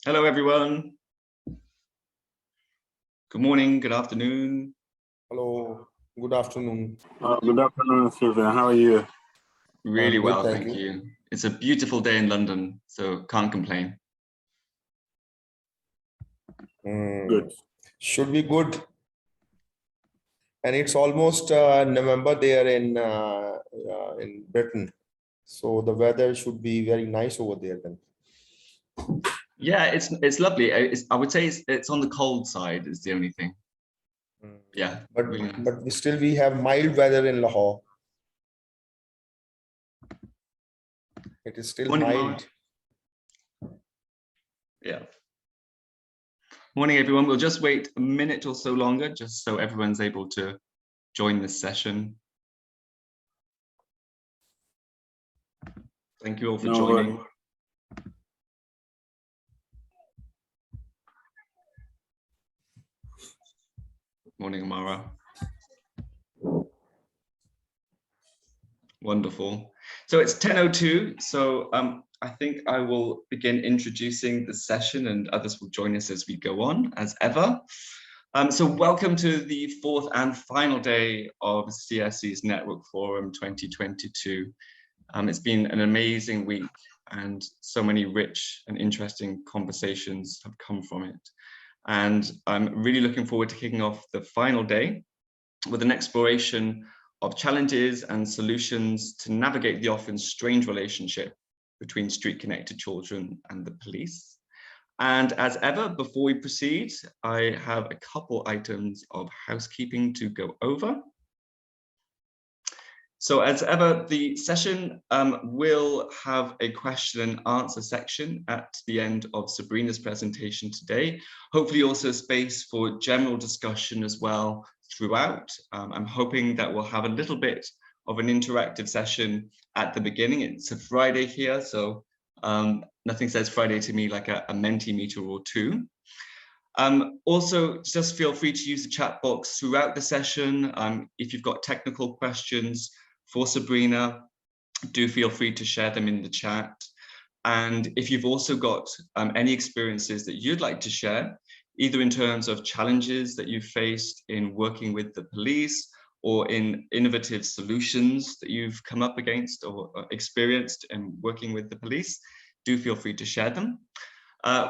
Hello, everyone. Good morning, good afternoon. Hello, good afternoon. Good afternoon, Sylvian. How are you? Really I'm good, well, thank thank you. It's a beautiful day in London, so can't complain. Good. Should be good. And it's almost November there in Britain, so the weather should be very nice over there then. Yeah, it's lovely. I would say it's on the cold side is the only thing. Yeah, But really nice. but we have mild weather in Lahore. It is still Morning, mild. Mara. Yeah. Morning, everyone. We'll just wait a minute or so longer, just so everyone's able to join this session. Thank you all for joining. Morning, Amara. Wonderful. So it's 10:02. So I think I will begin introducing the session, and others will join us as we go on, as ever. So welcome to the fourth and final day of CSE's Network Forum 2022. It's been an amazing week, and so many rich and interesting conversations have come from it. And I'm really looking forward to kicking off the final day with an exploration of challenges and solutions to navigate the often strange relationship between street-connected children and the police. And as ever, before we proceed, I have a couple items of housekeeping to go over. So as ever, the session will have a question and answer section at the end of Sabrina's presentation today. Hopefully also space for general discussion as well throughout. I'm hoping that we'll have a little bit of an interactive session at the beginning. It's a Friday here, so nothing says Friday to me like a Mentimeter or two. Also, just feel free to use the chat box throughout the session. If you've got technical questions for Sabrina, do feel free to share them in the chat. And if you've also got any experiences that you'd like to share, either in terms of challenges that you've faced in working with the police or in innovative solutions that you've come up against or experienced in working with the police, do feel free to share them.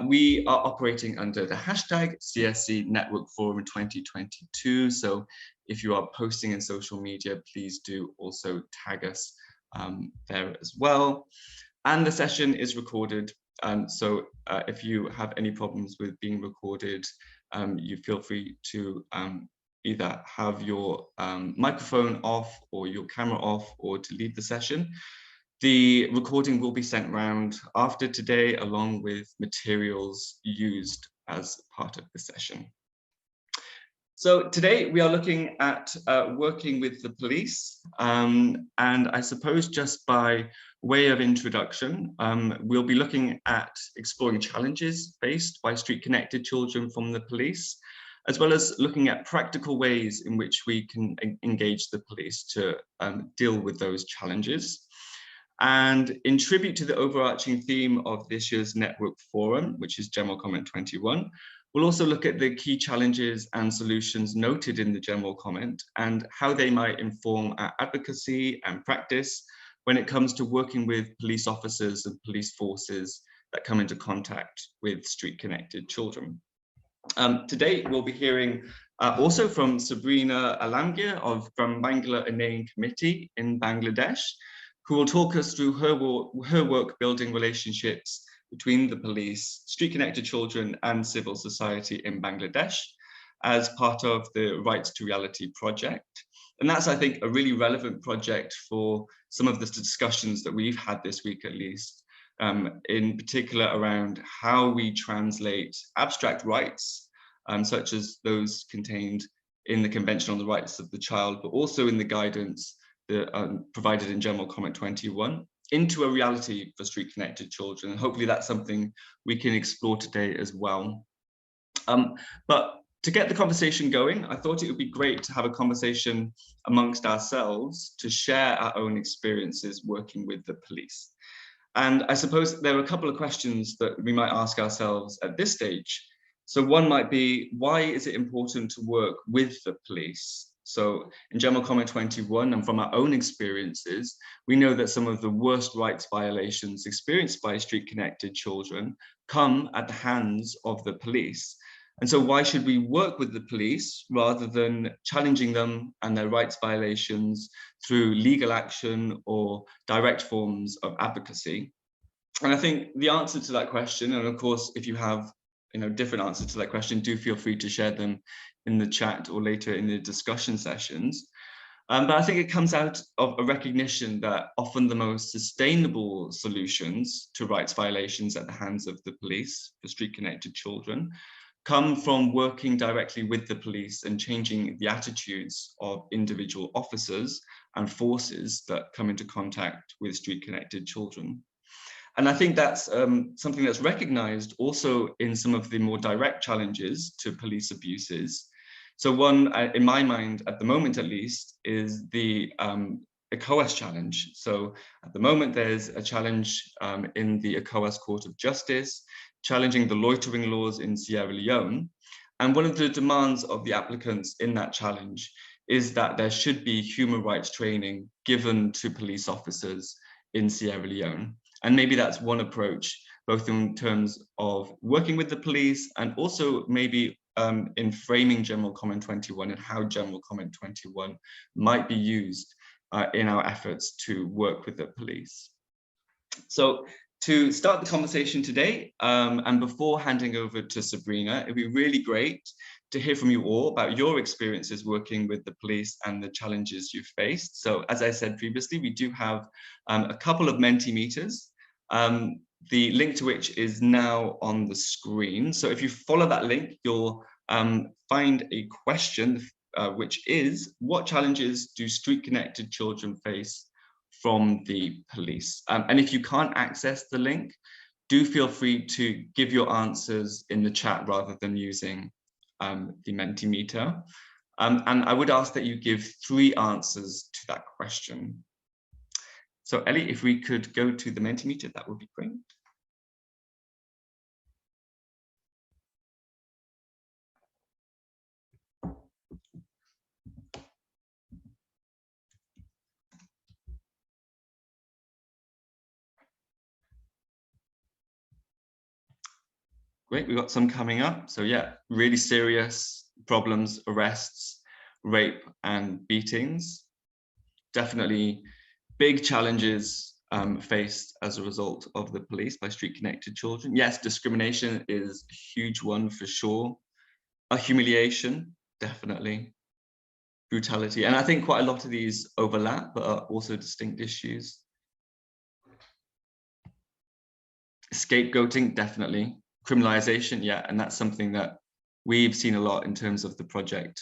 We are operating under the hashtag CSE Network Forum 2022. So if you are posting in social media, please do also tag us there as well. And the session is recorded. So if you have any problems with being recorded, you feel free to either have your microphone off or your camera off or to leave the session. The recording will be sent round after today, along with materials used as part of the session. So today we are looking at working with the police, and I suppose just by way of introduction, we'll be looking at exploring challenges faced by street-connected children from the police, as well as looking at practical ways in which we can engage the police to deal with those challenges. And in tribute to the overarching theme of this year's Network Forum, which is General Comment 21, we'll also look at the key challenges and solutions noted in the General Comment and how they might inform our advocacy and practice when it comes to working with police officers and police forces that come into contact with street-connected children. Today, we'll be hearing also from Sabrina Alamgir from Bangla Inane Committee in Bangladesh, who will talk us through her work building relationships between the police, street-connected children, and civil society in Bangladesh as part of the Rights to Reality project. And that's, I think, a really relevant project for some of the discussions that we've had this week, at least, in particular around how we translate abstract rights, such as those contained in the Convention on the Rights of the Child, but also in the guidance provided in General Comment 21, into a reality for street-connected children. And hopefully that's something we can explore today as well. But to get the conversation going, I thought it would be great to have a conversation amongst ourselves to share our own experiences working with the police. And I suppose there are a couple of questions that we might ask ourselves at this stage. So one might be, why is it important to work with the police? So in General Comment 21, and from our own experiences, we know that some of the worst rights violations experienced by street-connected children come at the hands of the police. And so why should we work with the police rather than challenging them and their rights violations through legal action or direct forms of advocacy? And I think the answer to that question, and of course, if you have different answers to that question, do feel free to share them in the chat or later in the discussion sessions. But I think it comes out of a recognition that often the most sustainable solutions to rights violations at the hands of the police for street-connected children come from working directly with the police and changing the attitudes of individual officers and forces that come into contact with street-connected children. And I think that's something that's recognized also in some of the more direct challenges to police abuses. So one, in my mind, at the moment at least, is the ECOWAS challenge. So at the moment, there's a challenge in the ECOWAS Court of Justice, challenging the loitering laws in Sierra Leone. And one of the demands of the applicants in that challenge is that there should be human rights training given to police officers in Sierra Leone. And maybe that's one approach, both in terms of working with the police and also maybe in framing General Comment 21 and how General Comment 21 might be used in our efforts to work with the police. So to start the conversation today, and before handing over to Sabrina, it'd be really great to hear from you all about your experiences working with the police and the challenges you've faced. So as I said previously, we do have a couple of Mentimeters, the link to which is now on the screen. So if you follow that link, you'll find a question, which is, what challenges do street-connected children face from the police? And if you can't access the link, do feel free to give your answers in the chat rather than using the Mentimeter. And I would ask that you give 3 answers to that question. So Ellie, if we could go to the Mentimeter, that would be great. Great, we've got some coming up. So yeah, really serious problems, arrests, rape and beatings. Definitely big challenges faced as a result of the police by street-connected children. Yes, discrimination is a huge one for sure. A humiliation, definitely. Brutality, and I think quite a lot of these overlap, but are also distinct issues. Scapegoating, definitely. Criminalization, yeah, and that's something that we've seen a lot in terms of the project,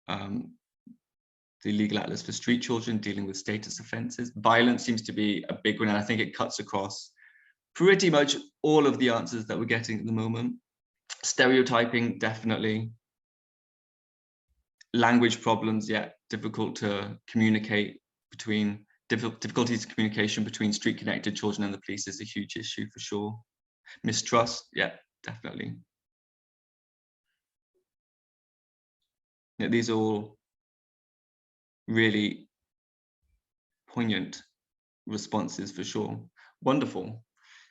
the Legal Atlas for Street Children, dealing with status offences. Violence seems to be a big one, and I think it cuts across pretty much all of the answers that we're getting at the moment. Stereotyping, definitely. Language problems, yeah, difficult to communicate between, difficulties of communication between street-connected children and the police is a huge issue for sure. Mistrust, yeah, definitely. Yeah, these are all really poignant responses for sure. Wonderful.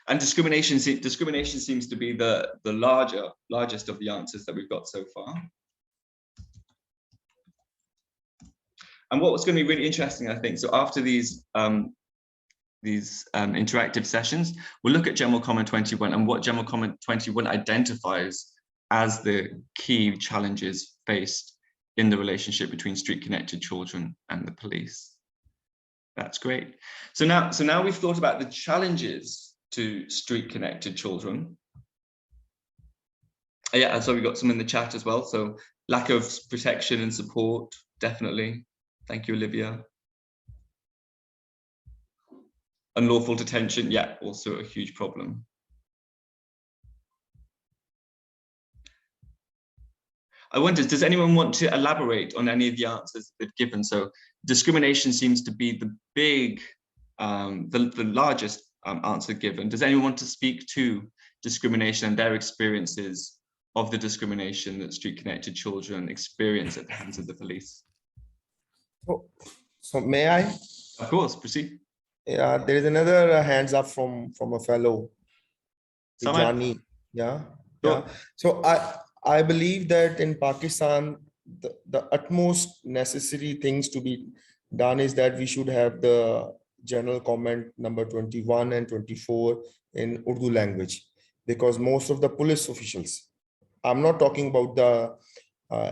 And discrimination seems to be the largest of the answers that we've got so far. And what was going to be really interesting, I think, so after these interactive sessions, we'll look at General Comment 21 and what General Comment 21 identifies as the key challenges faced in the relationship between street-connected children and the police. That's great. So now we've thought about the challenges to street-connected children. Yeah, so we've got some in the chat as well. So lack of protection and support, definitely. Thank you, Olivia. Unlawful detention, yeah, also a huge problem. I wonder, does anyone want to elaborate on any of the answers they've given? So discrimination seems to be the big, the largest answer given. Does anyone want to speak to discrimination and their experiences of the discrimination that street-connected children experience at the hands of the police? So may I? Of course, proceed. Yeah, there is another hands up from a fellow, Samad? Johnny. Yeah, Sure. yeah. So I believe that in Pakistan, the utmost necessary things to be done is that we should have the general comment number 21 and 24 in Urdu language, because most of the police officials, I'm not talking about the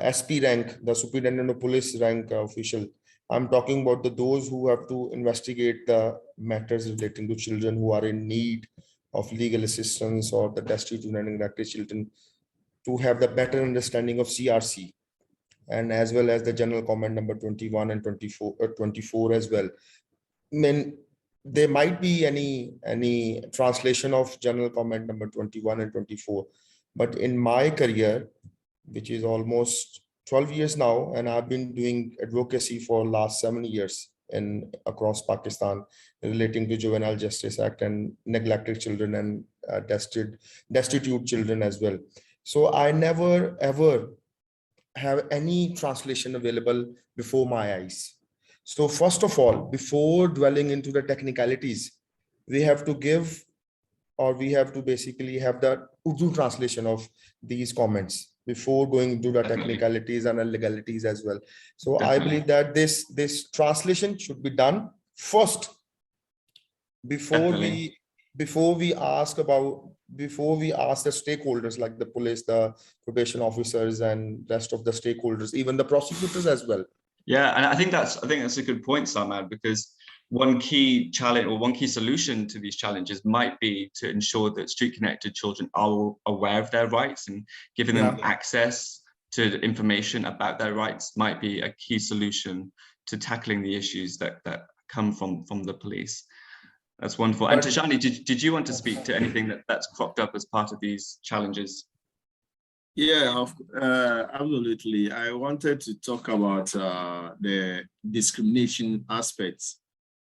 SP rank, the superintendent of police rank official. I'm talking about those who have to investigate the matters relating to children who are in need of legal assistance or the destitute and neglected children, to have the better understanding of CRC, and as well as the general comment number 21 and 24 as well. I mean, there might be any translation of general comment number 21 and 24, but in my career, which is almost 12 years now, and I've been doing advocacy for last 7 years in across Pakistan relating to Juvenile Justice Act and neglected children and destitute children as well. So I never ever have any translation available before my eyes. So first of all, before dwelling into the technicalities, we have to give, or we have to basically have the Urdu translation of these comments before going to the technicalities and the legalities as well. So I believe that this translation should be done first before we ask the stakeholders like the police, the probation officers, and rest of the stakeholders, even the prosecutors as well. Yeah, and I think that's a good point, Samad, because one key challenge or one key solution to these challenges might be to ensure that street-connected children are aware of their rights, and giving them access to information about their rights might be a key solution to tackling the issues that come from the police. That's wonderful. And Tashani, did you want to speak to anything that's cropped up as part of these challenges? Yeah, absolutely. I wanted to talk about the discrimination aspects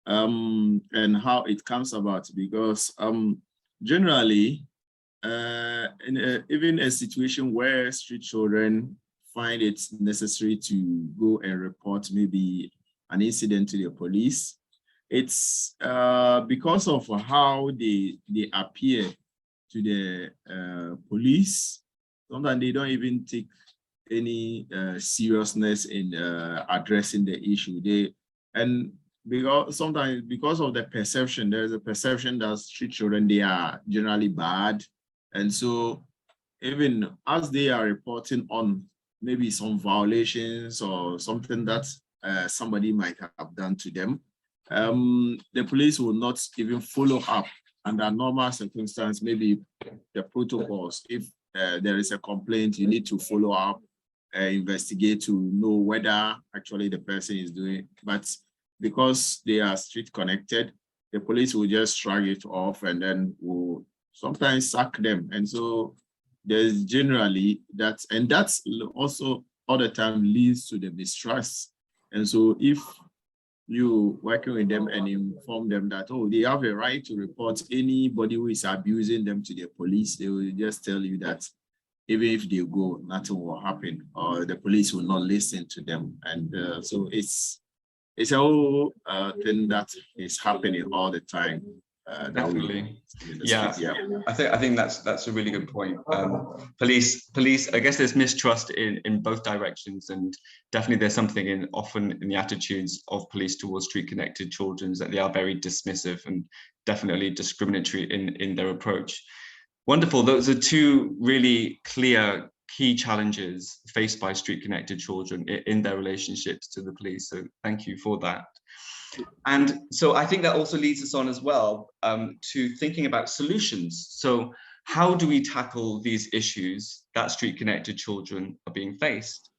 and how it comes about, because generally, even a situation where street children find it necessary to go and report maybe an incident to the police, it's because of how they appear to the police. Sometimes they don't even take any seriousness in addressing the issue. Sometimes because of the perception, there's a perception that street children, they are generally bad. And so even as they are reporting on maybe some violations or something that somebody might have done to them, the police will not even follow up under normal circumstances. Maybe the protocols, if there is a complaint, you need to follow up, investigate to know whether actually the person is doing. But because they are street connected, the police will just shrug it off and then will sometimes sack them. And so there's generally that, and that's also all the time leads to the mistrust. And so if you working with them and inform them that, oh, they have a right to report anybody who is abusing them to the police, they will just tell you that even if they go, nothing will happen, or the police will not listen to them. And so it's a whole thing that is happening all the time. Definitely. Yeah, I think that's a really good point. Police, I guess there's mistrust in both directions, and definitely there's something often in the attitudes of police towards street-connected children that they are very dismissive and definitely discriminatory in their approach. Wonderful. Those are two really clear key challenges faced by street-connected children in their relationships to the police. So thank you for that. And so I think that also leads us on as well to thinking about solutions. So how do we tackle these issues that street-connected children are being faced,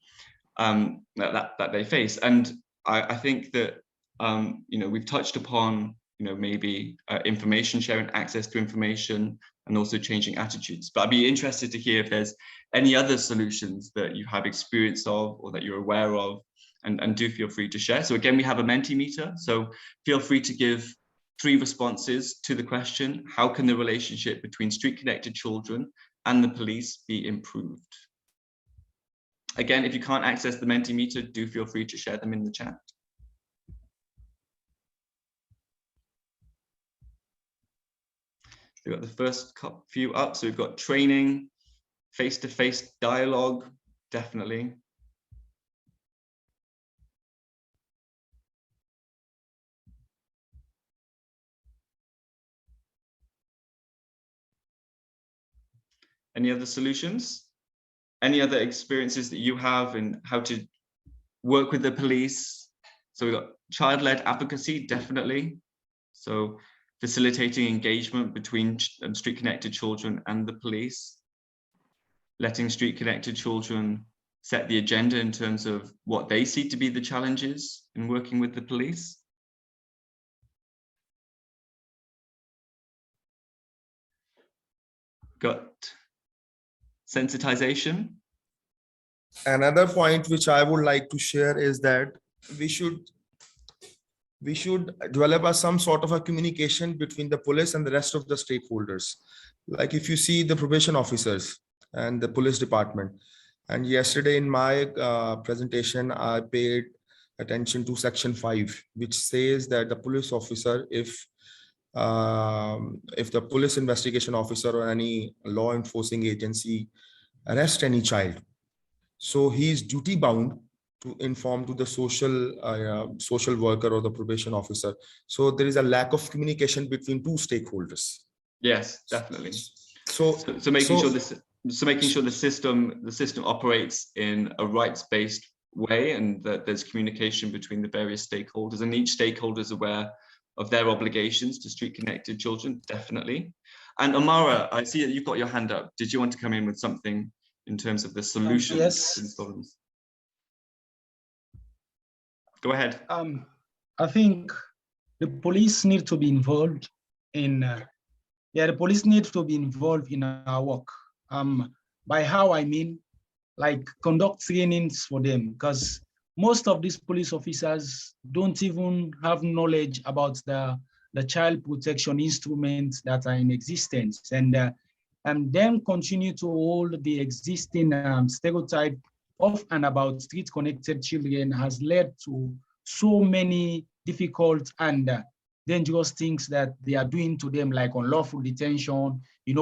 that they face? And I think that we've touched upon maybe information sharing, access to information, and also changing attitudes. But I'd be interested to hear if there's any other solutions that you have experience of or that you're aware of, and do feel free to share. So again, we have a Mentimeter, so feel free to give 3 responses to the question, how can the relationship between street-connected children and the police be improved? Again, if you can't access the Mentimeter, do feel free to share them in the chat. We've got the first few up. So we've got training, face-to-face dialogue, definitely. Any other solutions? Any other experiences that you have in how to work with the police? So we've got child-led advocacy, definitely. So facilitating engagement between street-connected children and the police. Letting street-connected children set the agenda in terms of what they see to be the challenges in working with the police. Got sensitization. Another point which I would like to share is that we should develop some sort of a communication between the police and the rest of the stakeholders. Like if you see the probation officers and the police department, and yesterday in my presentation, I paid attention to section 5, which says that the police officer, if the police investigation officer or any law enforcing agency arrest any child, so he is duty bound to inform to the social worker or the probation officer. So there is a lack of communication between 2 stakeholders. Yes, definitely. So making sure the system operates in a rights-based way, and that there's communication between the various stakeholders, and each stakeholder is aware of their obligations to street-connected children, definitely. And Amara, I see that you've got your hand up. Did you want to come in with something in terms of the solutions Yes. to these problems? Go ahead. I think the police need to be involved in, the police need to be involved in our work. By how I mean, like conduct trainings for them, because most of these police officers don't even have knowledge about the child protection instruments that are in existence, and then continue to hold the existing stereotype of and about street-connected children has led to so many difficult and dangerous things that they are doing to them, like unlawful detention,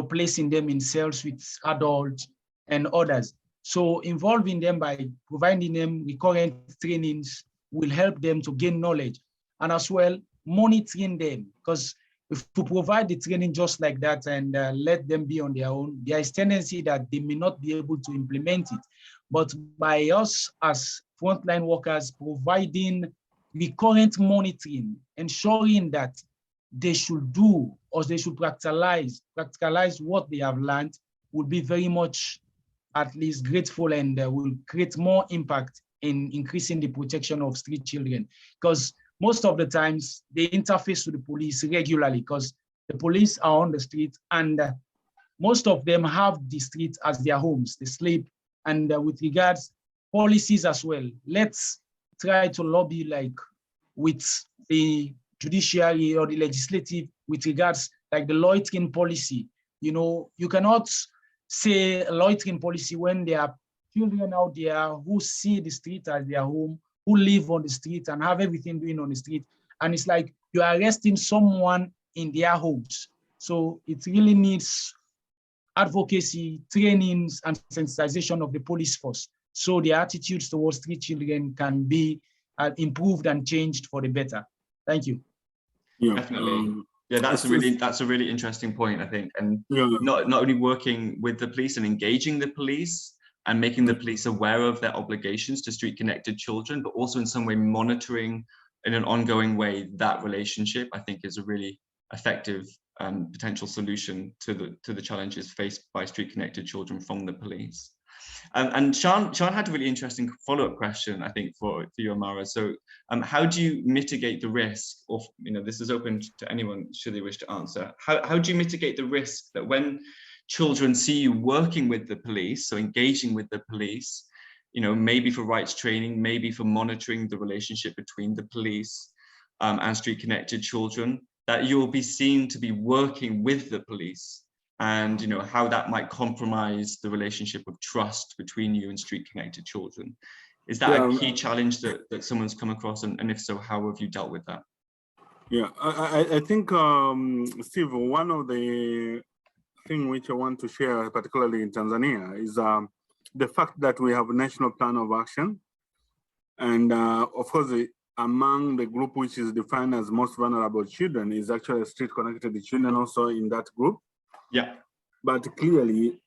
placing them in cells with adults and others. So involving them by providing them recurrent trainings will help them to gain knowledge, and as well monitoring them, because if we provide the training just like that and let them be on their own, there is tendency that they may not be able to implement it. But by us as frontline workers providing recurrent monitoring, ensuring that they should do or they should practicalize what they have learned, would be very much at least grateful, and will create more impact in increasing the protection of street children. Because most of the times they interface with the police regularly, because the police are on the street, and most of them have the street as their homes. They sleep, and with regards policies as well, let's try to lobby like with the judiciary or the legislative with regards like the loitering policy. You cannot say a loitering policy when there are children out there who see the street as their home, who live on the street and have everything doing on the street. And it's like you are arresting someone in their homes. So it really needs advocacy, trainings, and sensitization of the police force, so the attitudes towards street children can be improved and changed for the better. Thank you. Yeah, Definitely. Yeah, that's a really interesting point, I think. And not only working with the police and engaging the police and making the police aware of their obligations to street-connected children, but also in some way monitoring in an ongoing way that relationship, I think is a really effective potential solution to the challenges faced by street-connected children from the police. And Sean had a really interesting follow-up question, I think, for you, Amara. So how do you mitigate the risk of, this is open to anyone should they wish to answer, how do you mitigate the risk that when children see you working with the police, so engaging with the police, maybe for rights training, maybe for monitoring the relationship between the police and street-connected children, that you'll be seen to be working with the police, and how that might compromise the relationship of trust between you and street-connected children. Is that a key challenge that someone's come across, and if so, how have you dealt with that? Yeah, I think, Steve, one of the things which I want to share, particularly in Tanzania, is the fact that we have a national plan of action. And of course, among the group which is defined as most vulnerable children is actually street-connected children also in that group. Yeah. But clearly,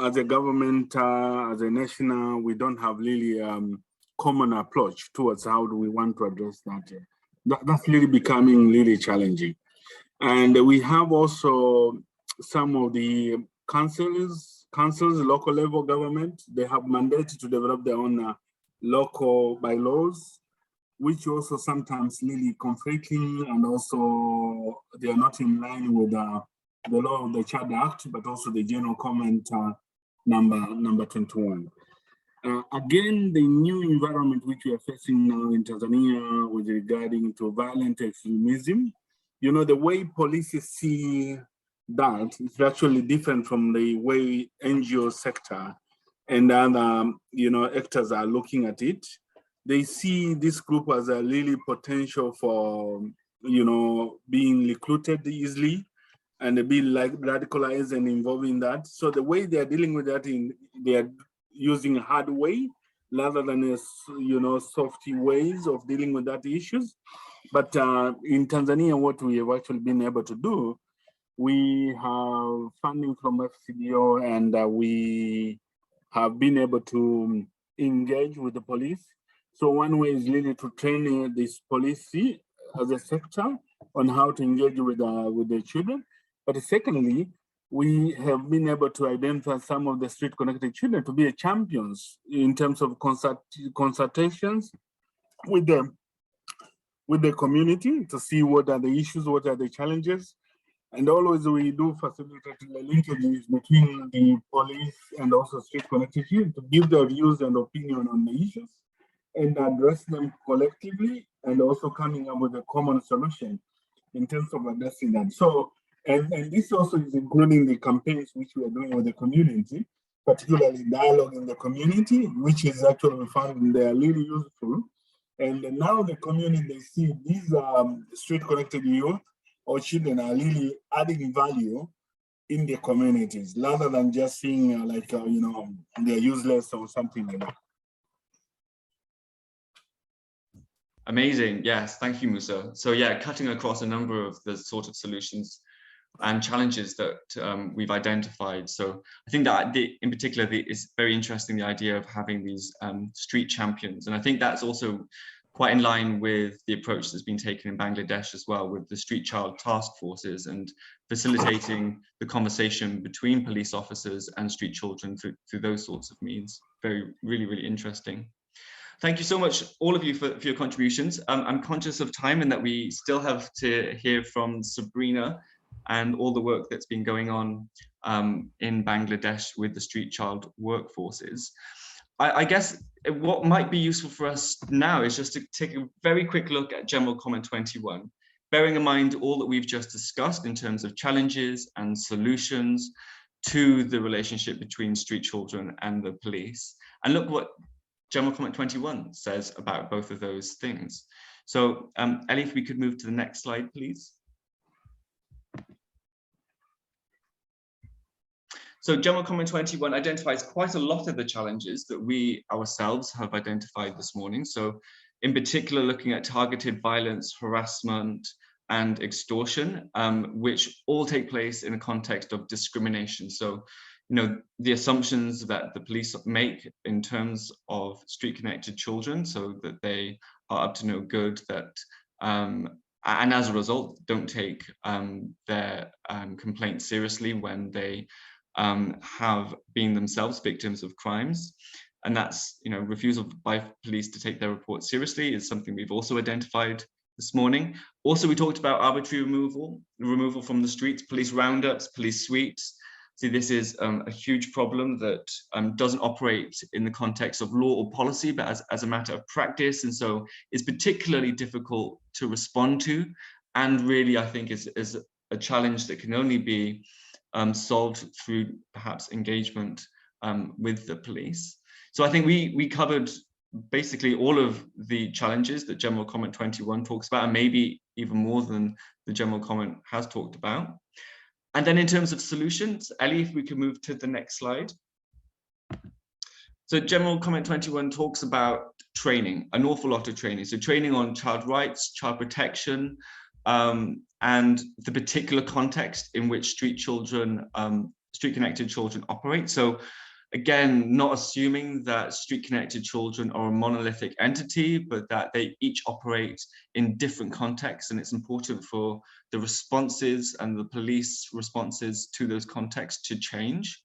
as a government, as a national, we don't have really common approach towards how do we want to address that. That's really becoming really challenging. And we have also some of the councils, local level government, they have mandated to develop their own local bylaws, which also sometimes really conflicting, and also they are not in line with the law of the Child Act, but also the General Comment number 21. Again, the new environment which we are facing now in Tanzania with regarding to violent extremism, the way police see that is actually different from the way NGO sector and other, actors are looking at it. They see this group as a really potential for, being recruited easily and being like radicalized and involved in that. So the way they are dealing with that, they are using a hard way rather than softy ways of dealing with that issues. But in Tanzania, what we have actually been able to do, we have funding from FCDO, and we have been able to engage with the police. So one way is really to train this police as a sector on how to engage with the children. But secondly, we have been able to identify some of the street-connected children to be champions in terms of consultations with them, with the community, to see what are the issues, what are the challenges. And always we do facilitate the linkages between the police and also street-connected children to give their views and opinion on the issues and address them collectively, and also coming up with a common solution in terms of addressing them. So, and this also is including the campaigns which we are doing with the community, particularly dialogue in the community, which is actually we found they are really useful. And now the community, they see these street-connected youth or children are really adding value in their communities, rather than just seeing they're useless or something like that. Amazing. Yes, thank you, Musa. So yeah, cutting across a number of the sort of solutions and challenges that we've identified. So I think that in particular, it's very interesting, the idea of having these street champions. And I think that's also quite in line with the approach that's been taken in Bangladesh as well, with the street child task forces and facilitating the conversation between police officers and street children through those sorts of means. Really interesting. Thank you so much, all of you, for your contributions. I'm conscious of time and that we still have to hear from Sabrina and all the work that's been going on in Bangladesh with the street child workforces. I guess what might be useful for us now is just to take a very quick look at General Comment 21, bearing in mind all that we've just discussed in terms of challenges and solutions to the relationship between street children and the police. And look what General Comment 21 says about both of those things. So Ellie, if we could move to the next slide, please. So General Comment 21 identifies quite a lot of the challenges that we ourselves have identified this morning. So in particular, looking at targeted violence, harassment, and extortion, which all take place in a context of discrimination. So the assumptions that the police make in terms of street-connected children, so that they are up to no good, that and as a result don't take their complaints seriously when they have been themselves victims of crimes. And that's, refusal by police to take their report seriously is something we've also identified this morning. Also, we talked about arbitrary removal from the streets, police roundups, police sweeps. See, this is a huge problem that doesn't operate in the context of law or policy, but as a matter of practice. And so it's particularly difficult to respond to and really I think is a challenge that can only be solved through perhaps engagement with the police. So I think we covered basically all of the challenges that General Comment 21 talks about, and maybe even more than the General Comment has talked about. And then in terms of solutions, Ellie, if we can move to the next slide. So General Comment 21 talks about training, an awful lot of training. So training on child rights, child protection, and the particular context in which street connected children operate. So again, not assuming that street connected children are a monolithic entity, but that they each operate in different contexts. And it's important for the responses and the police responses to those contexts to change.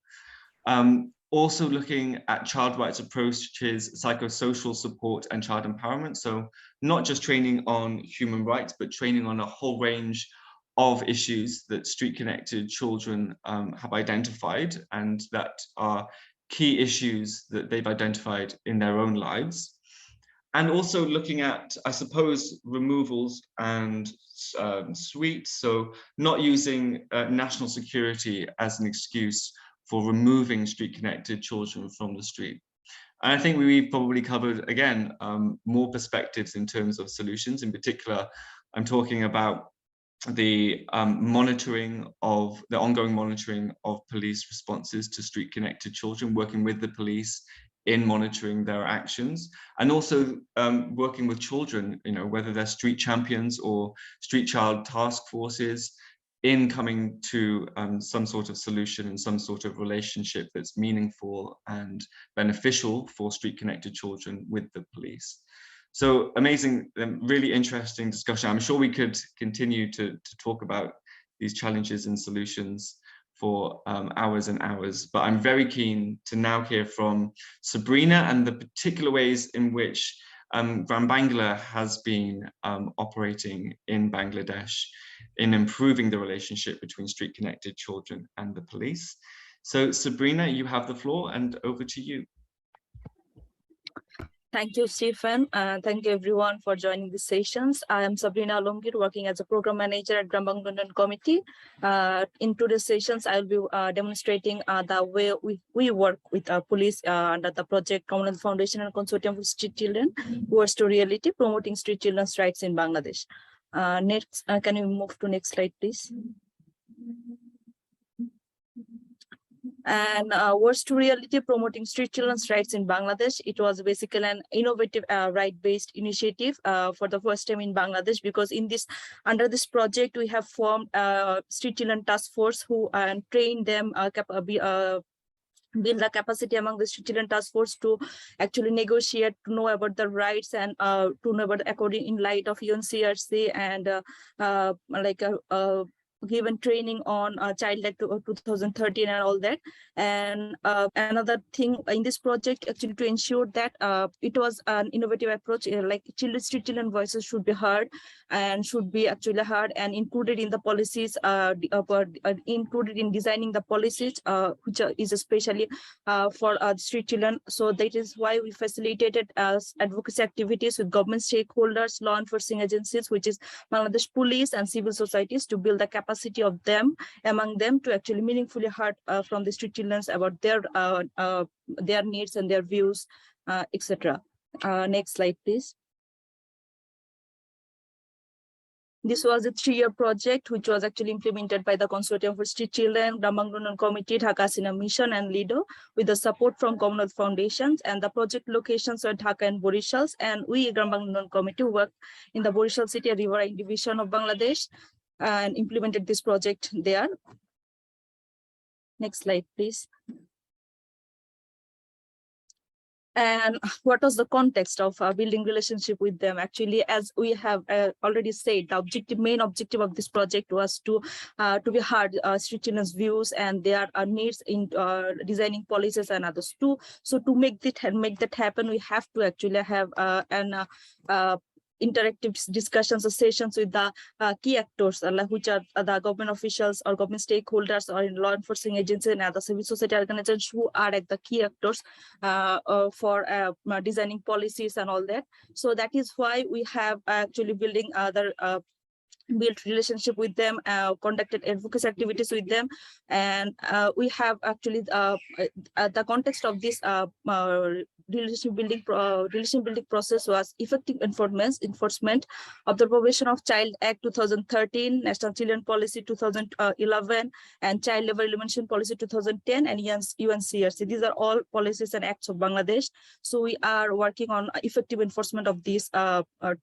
Also looking at child rights approaches, psychosocial support and child empowerment. So not just training on human rights, but training on a whole range of issues that street connected children have identified, and that are key issues that they've identified in their own lives. And also looking at, I suppose, removals and sweeps. So not using national security as an excuse for removing street connected children from the street. And I think we've probably covered, again, more perspectives in terms of solutions. In particular, I'm talking about the ongoing monitoring of police responses to street connected children, working with the police in monitoring their actions, and also working with children, whether they're street champions or street child task forces, in coming to some sort of solution and some sort of relationship that's meaningful and beneficial for street connected children with the police. So amazing, really interesting discussion. I'm sure we could continue to talk about these challenges and solutions for hours and hours, but I'm very keen to now hear from Sabrina and the particular ways in which Gram Bangla has been operating in Bangladesh in improving the relationship between street connected children and the police. So Sabrina, you have the floor, and over to you. Thank you, Stephen. Thank you everyone for joining these sessions. I am Sabrina Alomgir, working as a program manager at Gram Bangla Committee. In today's sessions, I will be demonstrating the way we work with police under the project Commonwealth Foundation and Consortium for Street Children, Words to Reality, promoting street children's rights in Bangladesh. Next, can you move to next slide, please? And Words to Reality, promoting street children's rights in Bangladesh. It was basically an innovative right-based initiative for the first time in Bangladesh, because under this project we have formed a street children task force who train them, build the capacity among the street children task force to actually negotiate, to know about the rights, and to know about according in light of UNCRC, and given training on Child Act 2013 and all that. And another thing in this project, actually to ensure that it was an innovative approach, like street children voices should be heard and should be actually heard and included in the policies, included in designing the policies, which is especially for street children. So that is why we facilitated advocacy activities with government stakeholders, law enforcement agencies, which is Bangladesh police, and civil societies, to build the capacity of them, among them, to actually meaningfully heard from the street children about their needs and their views, etc. Next slide, please. This was a 3-year project which was actually implemented by the Consortium for Street Children, Gram Bangla Committee, Dhaka Hasina Mission, and Lido, with the support from Commonwealth Foundations. And the project locations were Dhaka and Borishal. And we, Gram Bangla Committee, worked in the Borishal City, a riverine division of Bangladesh, and implemented this project there. Next slide, please. And what was the context of building relationship with them? Actually, as we have already said, the main objective of this project was to be heard street children's views and their needs in designing policies and others too. So to make that happen, we have to actually have interactive discussions or sessions with the key actors, which are the government officials or government stakeholders or in law enforcement agencies and other civil society organizations who are at the key actors for designing policies and all that. So that is why we have actually building other built relationship with them, conducted advocacy activities with them, and we have actually the context of this relation building process was effective enforcement of the Prohibition of Child Act 2013, National Children Policy 2011, and Child Labor Elimination Policy 2010, and UNCRC. These are all policies and acts of Bangladesh. So we are working on effective enforcement of these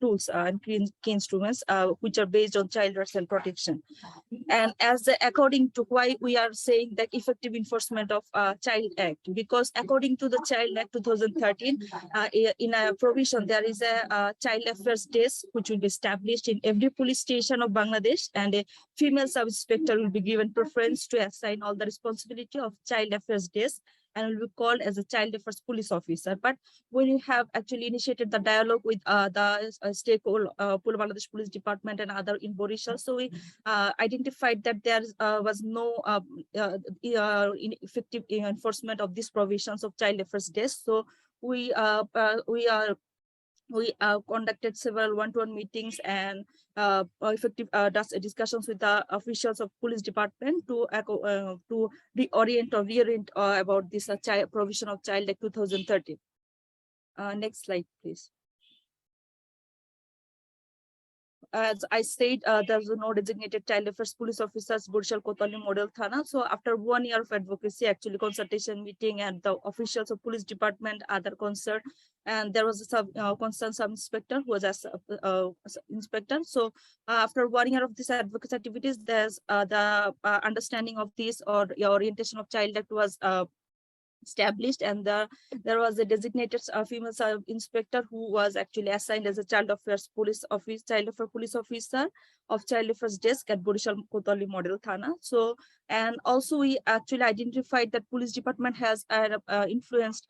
tools and key instruments, which are based on child rights and protection. And according to why we are saying that effective enforcement of Child Act, because according to the Child Act 2013, in a provision, there is a child affairs desk which will be established in every police station of Bangladesh, and a female sub-inspector will be given preference to assign all the responsibility of child affairs desk and will be called as a child affairs police officer. But when you have actually initiated the dialogue with the stakeholder, Bangladesh Police Department and other in Borishal, so we identified that there was no effective enforcement of these provisions of child affairs desk. So we conducted several one-to-one meetings and effective discussions with the officials of police department to reorient or reorient about this provision of Child Act 2013. Next slide, please. As I said, there's no designated child affairs police officers, Borishal Kotali Model Thana. So after 1 year of advocacy, actually consultation meeting, and the officials of police department, other concerned, and there was a concerned sub-inspector who was as inspector. So after 1 year of these advocacy activities, there's the understanding of this or orientation of Child Act was established, and there was a designated female sub-inspector who was actually assigned as a child affairs police officer of child affairs desk at Borishal Kotali Model Thana. So, and also we actually identified that police department has can influence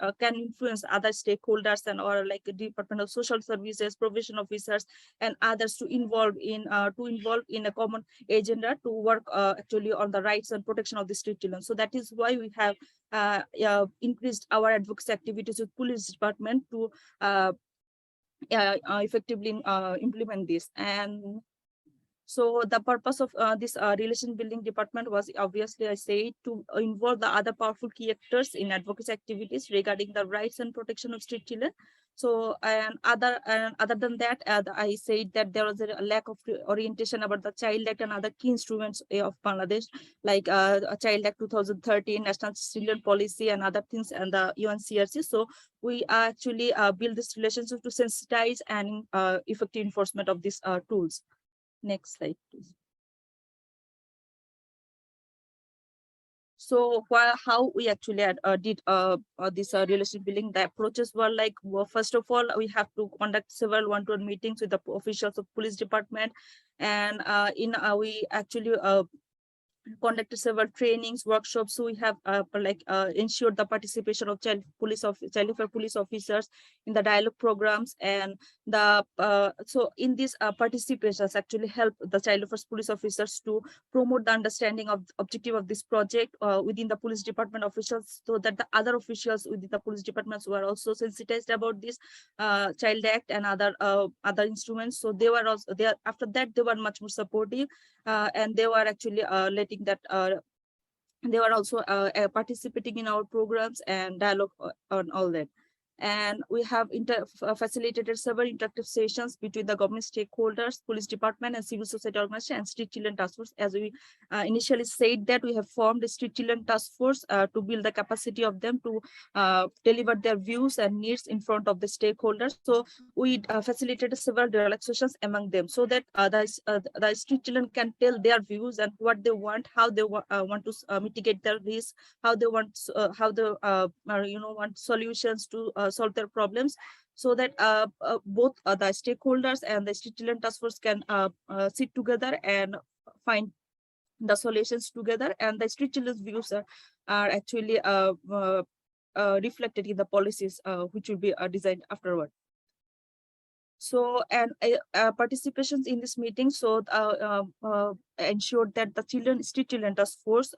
other stakeholders and or like the Department of Social Services, probation officers, and others to involve in a common agenda to work actually on the rights and protection of the street children. So that is why we have increased our advocacy activities with police department to effectively implement this. And so the purpose of this relation building department was obviously, I say, to involve the other powerful key actors in advocacy activities regarding the rights and protection of street children. So, and other than that, I said that there was a lack of orientation about the Child Act and other key instruments of Bangladesh, like Child Act 2013, National Children Policy, and other things, and the UNCRC. So we actually build this relationship to sensitize and effective enforcement of these tools. Next slide, please. So how we actually did this relationship building, the approaches were like, well, first of all, we have to conduct several one-to-one meetings with the officials of police department, and we actually conducted several trainings, workshops. So we have ensured the participation of child affairs police officers in the dialogue programs, and the so in these participations actually help the child affairs police officers to promote the understanding of the objective of this project within the police department officials, so that the other officials within the police departments were also sensitized about this Child Act and other instruments. So they were also there. After that, they were much more supportive, and they were actually letting that they were also participating in our programs and dialogue on all that. And we have facilitated several interactive sessions between the government stakeholders, police department, and civil society organization, and street children task force. As we initially said, that we have formed a street children task force to build the capacity of them to deliver their views and needs in front of the stakeholders. So we facilitated several dialogue sessions among them, so that the street children can tell their views and what they want, how they want to mitigate their risk, how they want want solutions to solve their problems, so that both the stakeholders and the street children task force can sit together and find the solutions together, and the street children's views are actually reflected in the policies which will be designed afterward. So, and participations in this meeting, so ensured that the street children task force,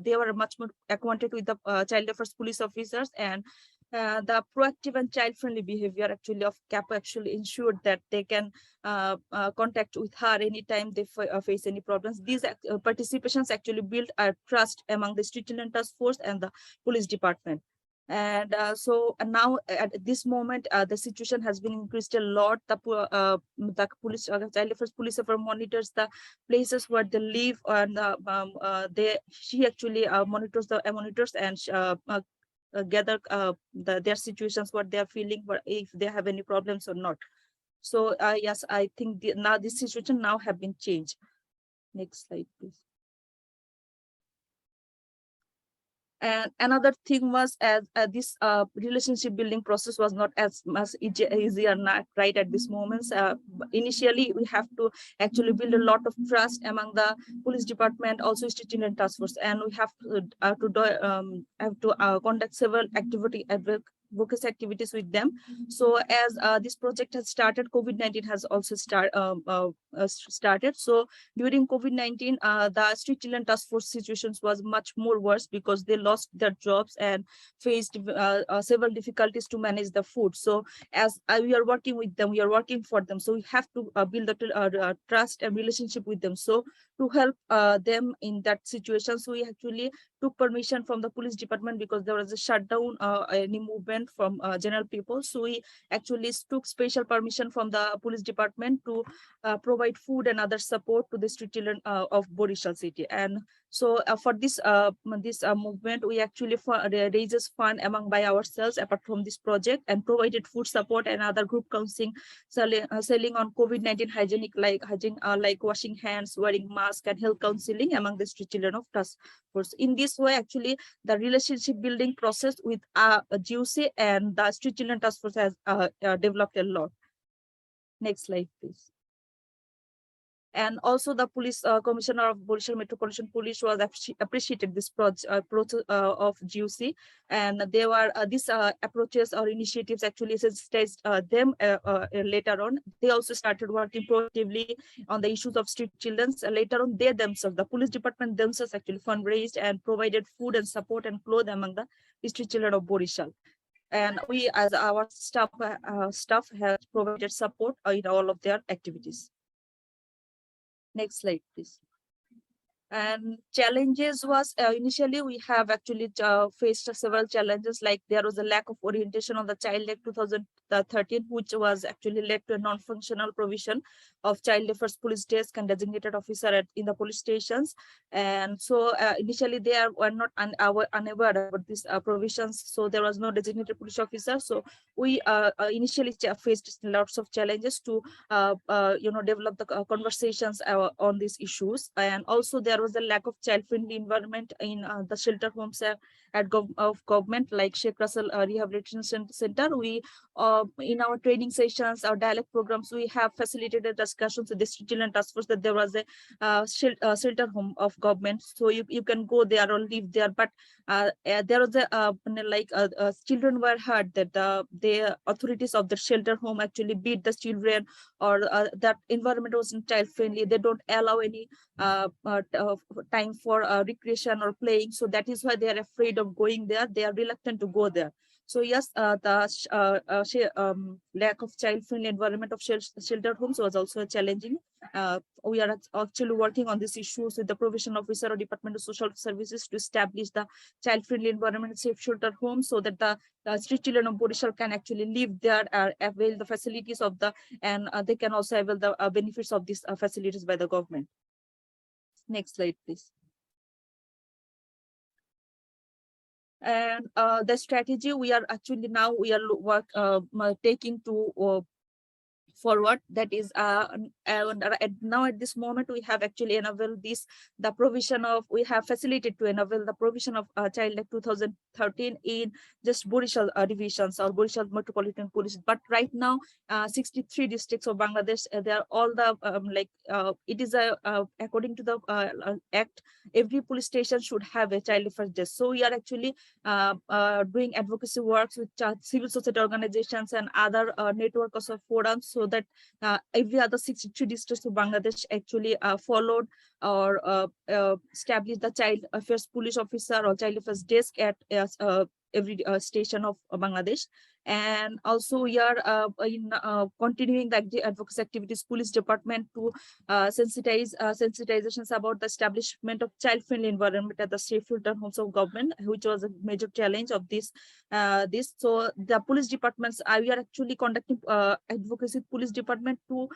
they were much more acquainted with the child affairs police officers, and The proactive and child-friendly behavior actually of CAPO actually ensured that they can contact with her anytime they face any problems. These participations actually built a trust among the Street Children Task Force and the police department. And now at this moment, the situation has been increased a lot. The police, child affairs police affairs monitors the places where they live, and she actually monitors and gather their situations, what they are feeling, what if they have any problems or not. So yes, I think now this situation now have been changed. Next slide, please. And another thing was, as this relationship building process was not as much easy or not right at this moment. Initially, we have to actually build a lot of trust among the police department, also Street Children Task Force, and we have to conduct several advocacy activities with them. So as this project has started, COVID-19 has also started. So during COVID-19, the Street Children Task Force situations was much more worse because they lost their jobs and faced several difficulties to manage the food. So as we are working with them, we are working for them. So we have to build a trust and relationship with them. So to help them in that situation, so we actually took permission from the police department because there was a shutdown, any movement from general people. So we actually took special permission from the police department to provide food and other support to the street children of Borishal city. And so for this movement, we actually raises fund among by ourselves apart from this project, and provided food support and other group counseling, selling on COVID-19 hygienic like washing hands, wearing mask, and health counseling among the street children of task force. In this way, actually, the relationship building process with GUC and the Street Children Task Force has developed a lot. Next slide, please. And also the police commissioner of Borishal Metropolitan Police was appreciated this approach of GUC, and they were these approaches or initiatives actually sensitized them later on. They also started working proactively on the issues of street children. Later on, they themselves, the police department themselves, actually fundraised and provided food and support and clothes among the street children of Borishal. And we, as our staff has provided support in all of their activities. Next slide, please. And challenges was initially we have actually faced several challenges, like there was a lack of orientation on the Child Act 2013, which was actually led to a non-functional provision of child affairs police desk and designated officer in the police stations. And so initially they were not unaware about these provisions, so there was no designated police officer. So we initially faced lots of challenges to develop the conversations on these issues. And also there was a lack of child-friendly environment in the shelter homes of government, like Sheikh Russell Rehabilitation Center. We in our training sessions, our dialogue programs, we have facilitated discussions with the Street Children Task Force that there was a shelter home of government, so you can go there or live there. But there was a children were hurt that the authorities of the shelter home actually beat the children, or that environment wasn't child friendly. They don't allow any time for recreation or playing, so that is why they are afraid of going there. They are reluctant to go there. So yes, the lack of child-friendly environment of shelter homes was also challenging. We are actually working on these issues with the provision officer or Department of Social Services to establish the child-friendly environment safe shelter homes, so that the street children of Borishal can actually live there, avail the facilities of the, and they can also avail the benefits of these facilities by the government. Next slide, please. And the strategy we are actually now taking to forward, that is now at this moment we have actually enabled the provision of, we have facilitated to enable the provision of Child Act 2013 in just Borishal divisions or Borishal Metropolitan Police. But right now 63 districts of Bangladesh, they are all the it is according to the act, every police station should have a child affairs desk. So we are actually doing advocacy works with civil society organizations and other networks of forums, so that every other 63 districts of Bangladesh actually followed or established the child affairs police officer or child affairs desk at every station of Bangladesh. And also we are continuing the advocacy activities, police department to sensitizations about the establishment of child-friendly environment at the safe shelter homes of government, which was a major challenge of this. So the police departments, we are actually conducting advocacy police department to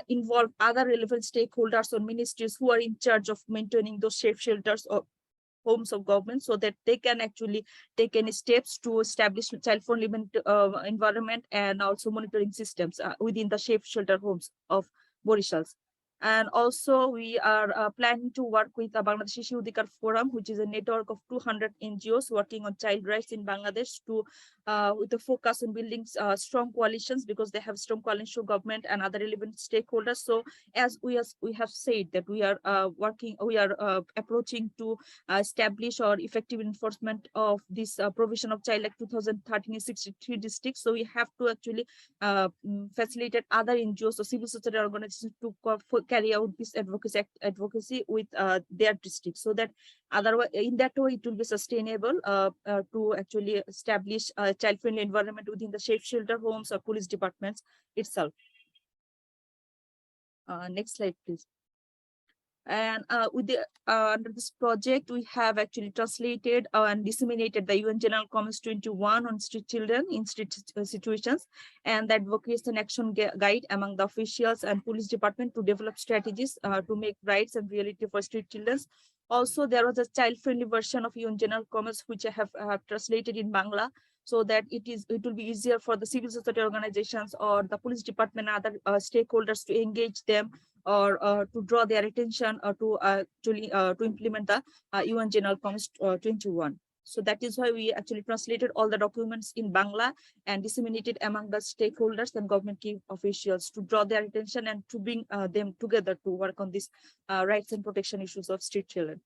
involve other relevant stakeholders or ministries who are in charge of maintaining those safe shelters or homes of government, so that they can actually take any steps to establish child-friendly environment and also monitoring systems within the safe shelter homes of Borishals. And also we are planning to work with the Bangladesh Shishu Adhikar Forum, which is a network of 200 NGOs working on child rights in Bangladesh, to with the focus on building strong coalitions, because they have strong coalition government and other relevant stakeholders. So as we have said that we are approaching to establish or effective enforcement of this provision of Child Act 2013 in 63 districts. So we have to actually facilitate other NGOs or civil society organizations to carry out this advocacy with their districts, so that otherwise in that way it will be sustainable to actually establish a child-friendly environment within the safe shelter homes or police departments itself. Next slide, please. And with the under this project, we have actually translated and disseminated the UN General Comments 21 on street children in street situations, and the advocacy and action guide among the officials and police department to develop strategies to make rights and reality for street children. Also, there was a child-friendly version of UN General Comments, which I have translated in Bangla, so that it will be easier for the civil society organizations or the police department and other stakeholders to engage them, or to draw their attention, or to implement the UN General Comments 21. So that is why we actually translated all the documents in Bangla and disseminated among the stakeholders and government key officials to draw their attention and to bring them together to work on these rights and protection issues of street children.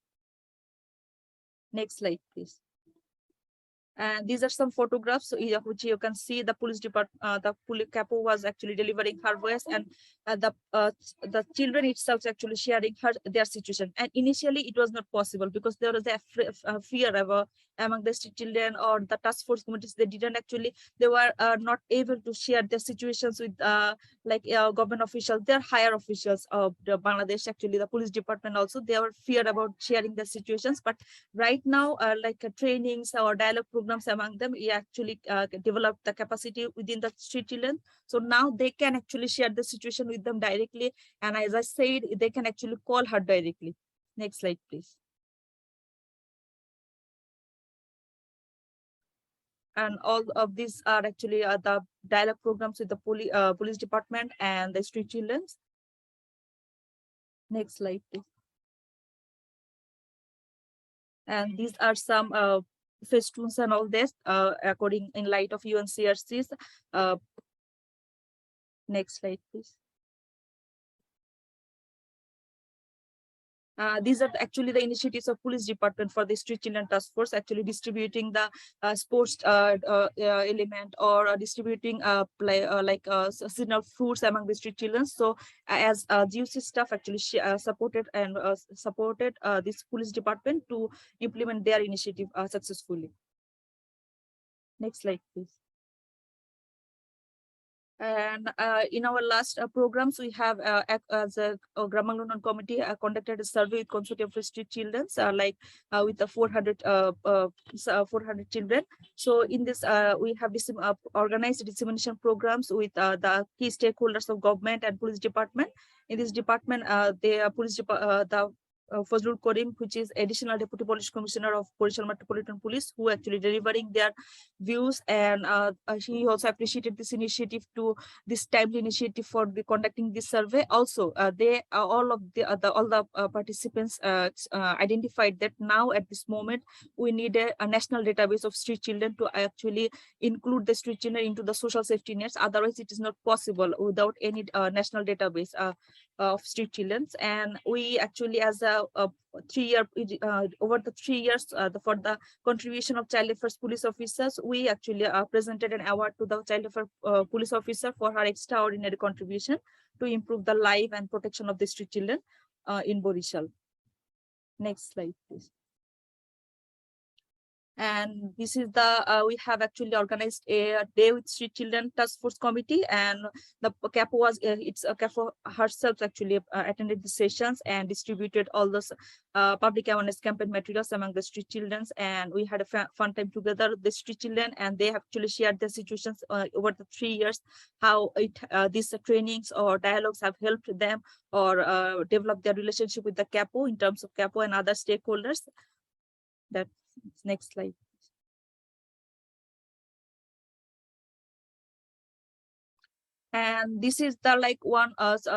Next slide, please. And these are some photographs which you can see the police department, the police capo was actually delivering her voice, and the children itself actually sharing their situation. And initially it was not possible because there was a fear among the children or the task force committees. They were not able to share their situations with government officials, their higher officials of the Bangladesh, actually the police department also. They were feared about sharing their situations. But right now, trainings or dialogue programs among them, we actually developed the capacity within the street children. So now they can actually share the situation with them directly. And as I said, they can actually call her directly. Next slide, please. And all of these are actually the dialogue programs with the police department and the street children. Next slide, please. And these are some festoons and all this according in light of UNCRC's. Next slide, please. These are actually the initiatives of police department for the street children task force, actually distributing the sports element, or distributing seasonal fruits among the street children. So as GUC staff actually supported this police department to implement their initiative successfully. Next slide, please. And in our last programs, we have as a Gramanganon committee conducted a survey with consortium for street children, with the 400 children. So in this, we have organized dissemination programs with the key stakeholders of government and police department. In this department, Fazlul Karim, which is Additional Deputy Police Commissioner of Borishal Metropolitan Police, who actually delivering their views, and he also appreciated this initiative, this timely initiative for conducting this survey. Also, all the participants identified that now at this moment we need a national database of street children to actually include the street children into the social safety nets. Otherwise, it is not possible without any national database of street children. And we actually, as a 3-year over the 3 years for the contribution of child affairs police officers, we actually presented an award to the child affairs police officer for her extraordinary contribution to improve the life and protection of the street children in Borishal. Next slide, please. And this is the we have actually organized a day with street children task force committee, and the CAPO was it's CAPO herself actually attended the sessions and distributed all those public awareness campaign materials among the street children. And we had a fun time together with the street children, and they actually shared their situations over the 3 years, how these trainings or dialogues have helped them or develop their relationship with the CAPO in terms of CAPO and other stakeholders. That next slide. And this is the like one task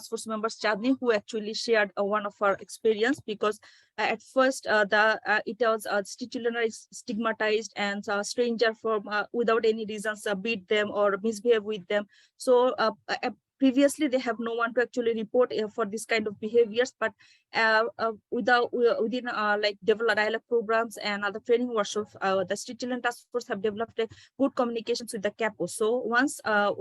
force members, Chandni, who actually shared one of our experience, because at first it was street children are stigmatized, and stranger from without any reasons beat them or misbehave with them. So previously they have no one to actually report for this kind of behaviors, but within like develop dialogue programs and other training workshops, the street children task force have developed a good communications with the CAPO. So once a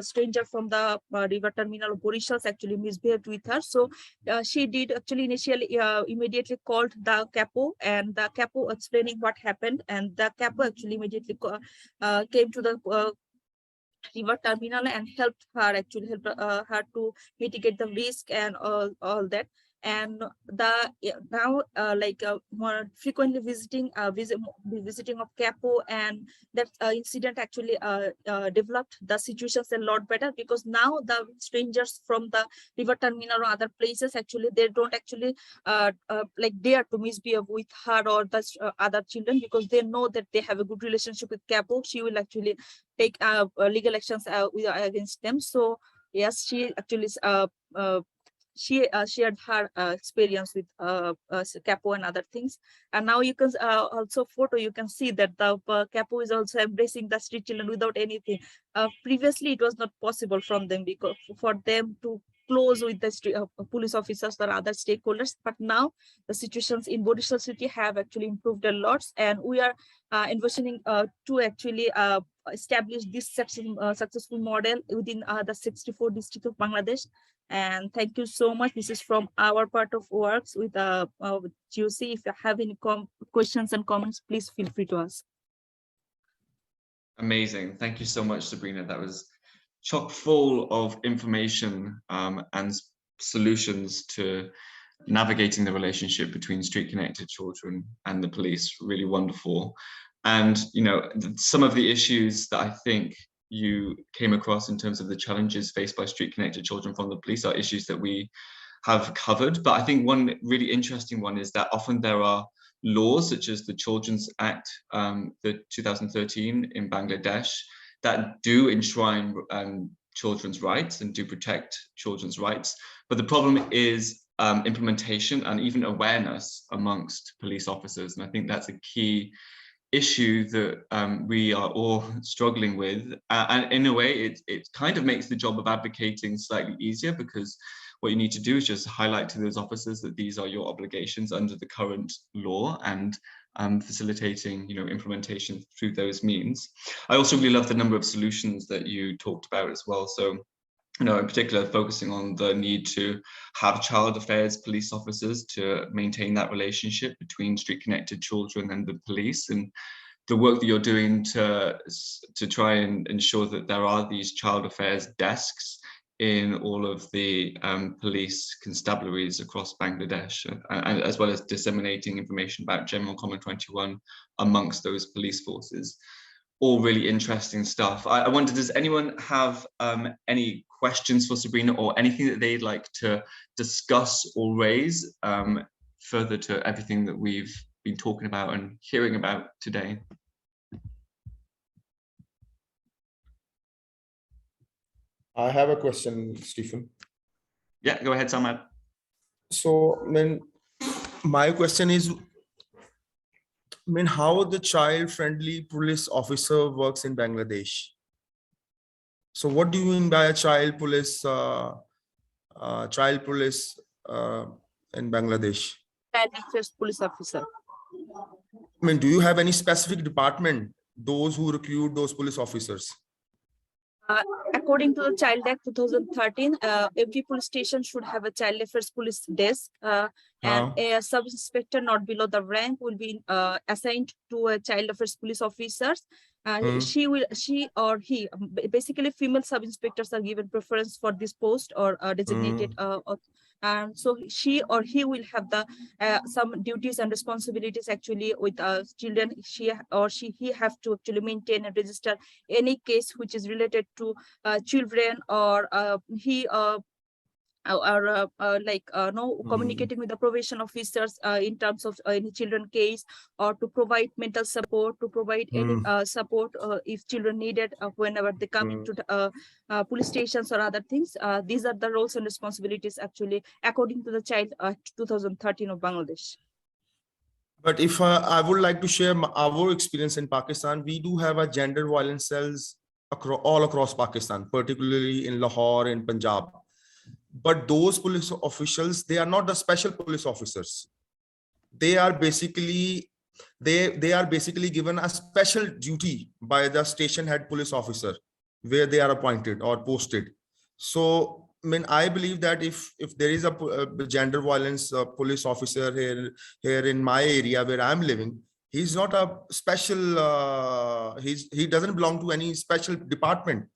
stranger from the river terminal of Borishas actually misbehaved with her, so she did actually initially immediately called the CAPO, and the CAPO explaining what happened, and the CAPO actually immediately came to the river terminal and helped her her to mitigate the risk and all that. And the now more frequently visiting of CAPO, and that incident actually developed the situations a lot better, because now the strangers from the river terminal or other places actually they don't actually like dare to misbehave with her or the other children, because they know that they have a good relationship with CAPO. She will actually take legal actions against them. So yes, she actually she shared her experience with CAPO and other things. And now you can also you can see that the CAPO is also embracing the street children without anything. Previously it was not possible from them, because for them to close with the street, police officers or other stakeholders. But now the situations in Bodisha city have actually improved a lot, and we are envisioning to actually establish this successful model within the 64 districts of Bangladesh. And thank you so much. This is from our part of works with GOC. If you have any questions and comments, please feel free to ask. Amazing. Thank you so much, Sabrina. That was chock full of information and solutions to navigating the relationship between street connected children and the police. Really wonderful. And you know, some of the issues that I think you came across in terms of the challenges faced by street connected children from the police are issues that we have covered. But I think one really interesting one is that often there are laws such as the Children's Act, the 2013 in Bangladesh, that do enshrine children's rights and do protect children's rights. But the problem is implementation and even awareness amongst police officers. And I think that's a key issue that we are all struggling with. And in a way, it kind of makes the job of advocating slightly easier, because what you need to do is just highlight to those officers that these are your obligations under the current law, and facilitating, you know, implementation through those means. I also really love the number of solutions that you talked about as well. So, you know, in particular, focusing on the need to have child affairs police officers to maintain that relationship between street connected children and the police, and the work that you're doing to try and ensure that there are these child affairs desks in all of the police constabularies across Bangladesh, and as well as disseminating information about General Comment 21 amongst those police forces. All really interesting stuff. I wonder, does anyone have any questions for Sabrina, or anything that they'd like to discuss or raise further to everything that we've been talking about and hearing about today? I have a question, Stephen. Yeah, go ahead, Samad. So, my question is, how the child-friendly police officer works in Bangladesh? So, what do you mean by a child police in Bangladesh? Child affairs police officer. Do you have any specific department, those who recruit those police officers? According to the Child Act 2013, every police station should have a child affairs police desk, and a sub-inspector not below the rank will be assigned to a child affairs police officers. She or he, basically female sub-inspectors are given preference for this post or designated and so she or he will have the some duties and responsibilities actually with children. He have to actually maintain and register any case which is related to children, or communicating with the probation officers in terms of any children case, or to provide mental support, to provide any support if children needed whenever they come into the police stations or other things. These are the roles and responsibilities actually according to the Child Act 2013 of Bangladesh. But if I would like to share our experience in Pakistan, we do have a gender violence cells all across Pakistan, particularly in Lahore and Punjab. But those police officials, they are not the special police officers. They are basically given a special duty by the station head police officer where they are appointed or posted. So I mean, I believe that if there is a gender violence police officer here in my area where I'm living, he's not a special. He doesn't belong to any special department.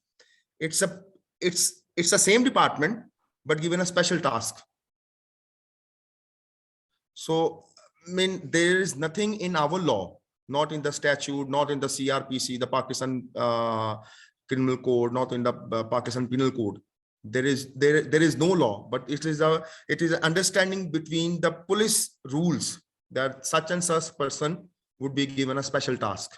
It's the same department, but given a special task. So I mean, there is nothing in our law, not in the statute, not in the CRPC, the Pakistan Criminal Code, not in the Pakistan Penal Code. There is no law, but it is an understanding between the police rules that such and such person would be given a special task.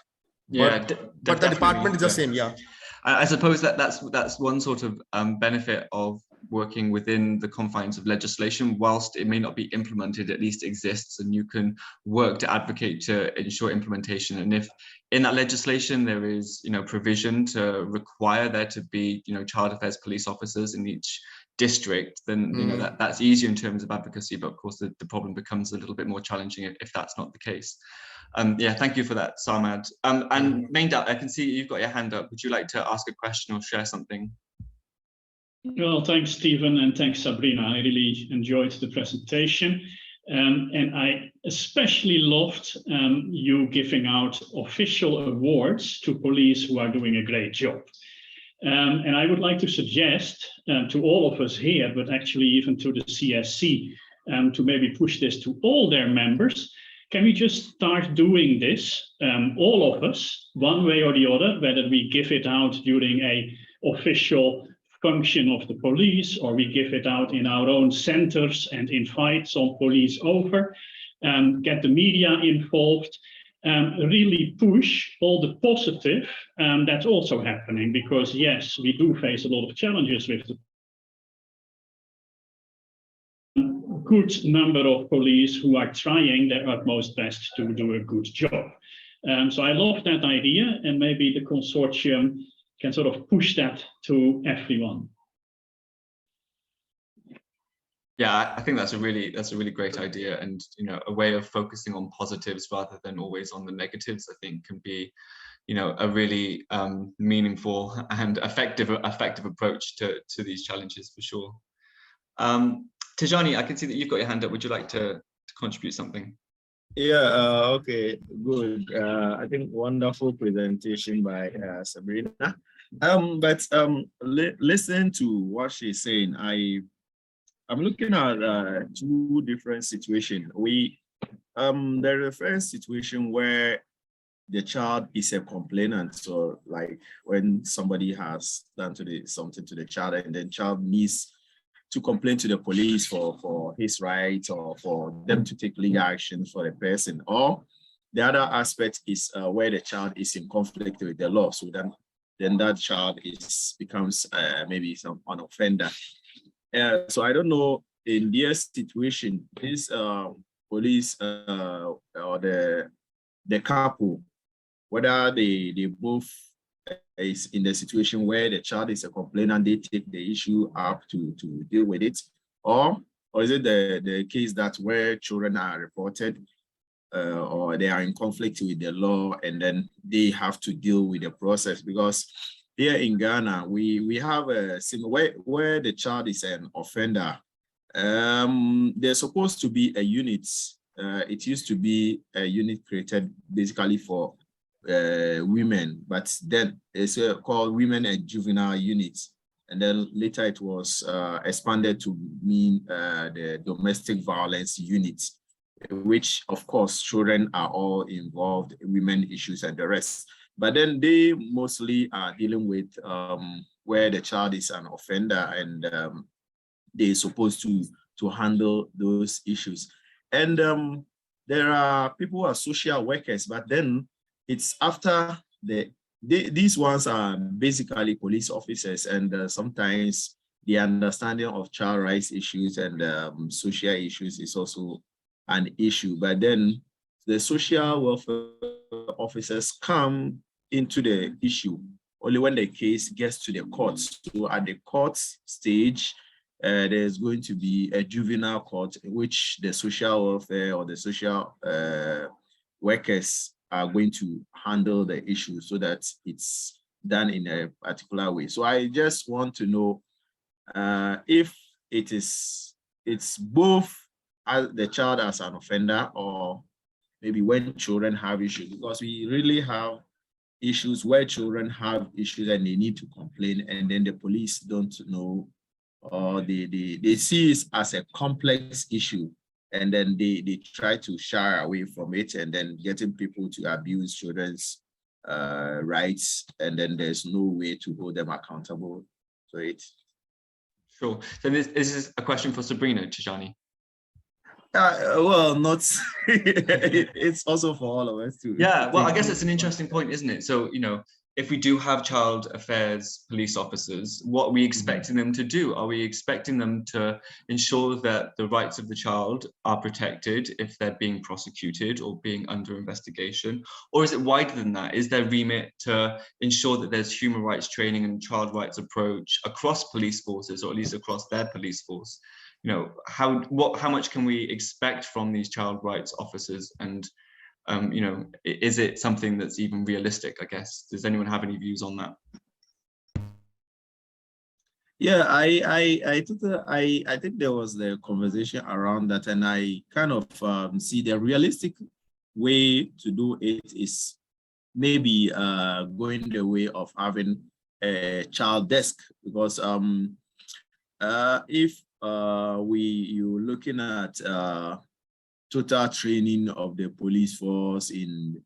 Yeah, but the department is the same. Yeah, I suppose that's one sort of benefit of working within the confines of legislation. Whilst it may not be implemented, at least exists, and you can work to advocate to ensure implementation. And if in that legislation there is, provision to require there to be, child affairs police officers in each district, then that's easier in terms of advocacy. But of course, the problem becomes a little bit more challenging if that's not the case. Yeah, thank you for that, Samad. And Maindat, I can see you've got your hand up. Would you like to ask a question or share something? Well, thanks, Stephen, and thanks, Sabrina. I really enjoyed the presentation. And I especially loved you giving out official awards to police who are doing a great job. And I would like to suggest to all of us here, but actually even to the CSC, to maybe push this to all their members. Can we just start doing this, all of us, one way or the other, whether we give it out during a official function of the police, or we give it out in our own centers and invite some police over, get the media involved, really push all the positive that's also happening, because yes, we do face a lot of challenges with the good number of police who are trying their utmost best to do a good job. So I love that idea, and maybe the consortium can sort of push that to everyone. Yeah, I think that's a really great idea, and a way of focusing on positives rather than always on the negatives, I think can be, a really meaningful and effective approach to these challenges for sure. Tijani, I can see that you've got your hand up. Would you like to contribute something? Yeah, okay, good. I think wonderful presentation by Sabrina. Listen to what she's saying. I'm looking at two different situations. There is a first situation where the child is a complainant. So like when somebody has done something to the child, and then child needs to complain to the police for his rights, or for them to take legal action for the person. Or the other aspect is where the child is in conflict with the law. So then that child becomes maybe an offender. So I don't know, in their situation, this police or the couple, whether they both is in the situation where the child is a complainant, they take the issue up to deal with it, or is it the case that where children are reported or they are in conflict with the law, and then they have to deal with the process? Because here in Ghana, we have a similar where the child is an offender. There's supposed to be a unit. It used to be a unit created basically for women, but then it's called Women and Juvenile Units. And then later it was expanded to mean the Domestic Violence Unit, which of course children are all involved, women issues and the rest. But then they mostly are dealing with where the child is an offender, and they're supposed to handle those issues. And there are people who are social workers, but then it's after these ones are basically police officers, and sometimes the understanding of child rights issues and social issues is also an issue. But then the social welfare officers come into the issue only when the case gets to the courts. So at the court stage, there's going to be a juvenile court in which the social welfare or the social workers are going to handle the issue so that it's done in a particular way. So I just want to know if it's both as the child as an offender, or maybe when children have issues, because we really have issues where children have issues and they need to complain, and then the police don't know, or they see it as a complex issue, and then they try to shy away from it, and then getting people to abuse children's rights, and then there's no way to hold them accountable for it. Sure. So this is a question for Sabrina Tijani. Well, not it's also for all of us too. Yeah, well, I guess it's an interesting point, isn't it? So, you know, if we do have child affairs police officers, what are we expecting them to do? Are we expecting them to ensure that the rights of the child are protected if they're being prosecuted or being under investigation? Or is it wider than that? Is their remit to ensure that there's human rights training and child rights approach across police forces, or at least across their police force? You know, how much can we expect from these child rights officers? And you know, is it something that's even realistic, I guess? Does anyone have any views on that? Yeah, I think there was the conversation around that, and I kind of see the realistic way to do it is maybe going the way of having a child desk, because if you're looking at total training of the police force in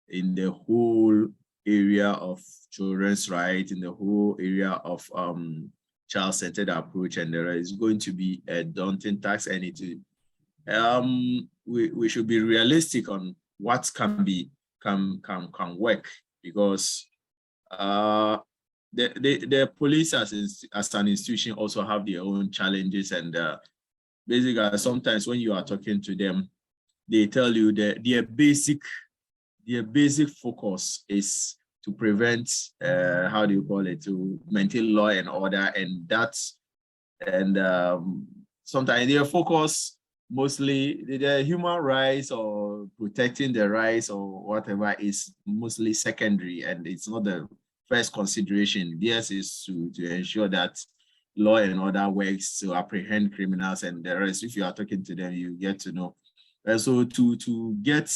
the whole area of children's rights, in the whole area of child-centered approach, and there is going to be a daunting task, and we should be realistic on what can work, because the police as an institution also have their own challenges, and basically sometimes when you are talking to them, they tell you that their basic focus is to prevent to maintain law and order, and sometimes their focus mostly the human rights or protecting the rights or whatever is mostly secondary, and it's not the first consideration. Theirs is to ensure that law and order works, to apprehend criminals and the rest. If you are talking to them, you get to know. And so to get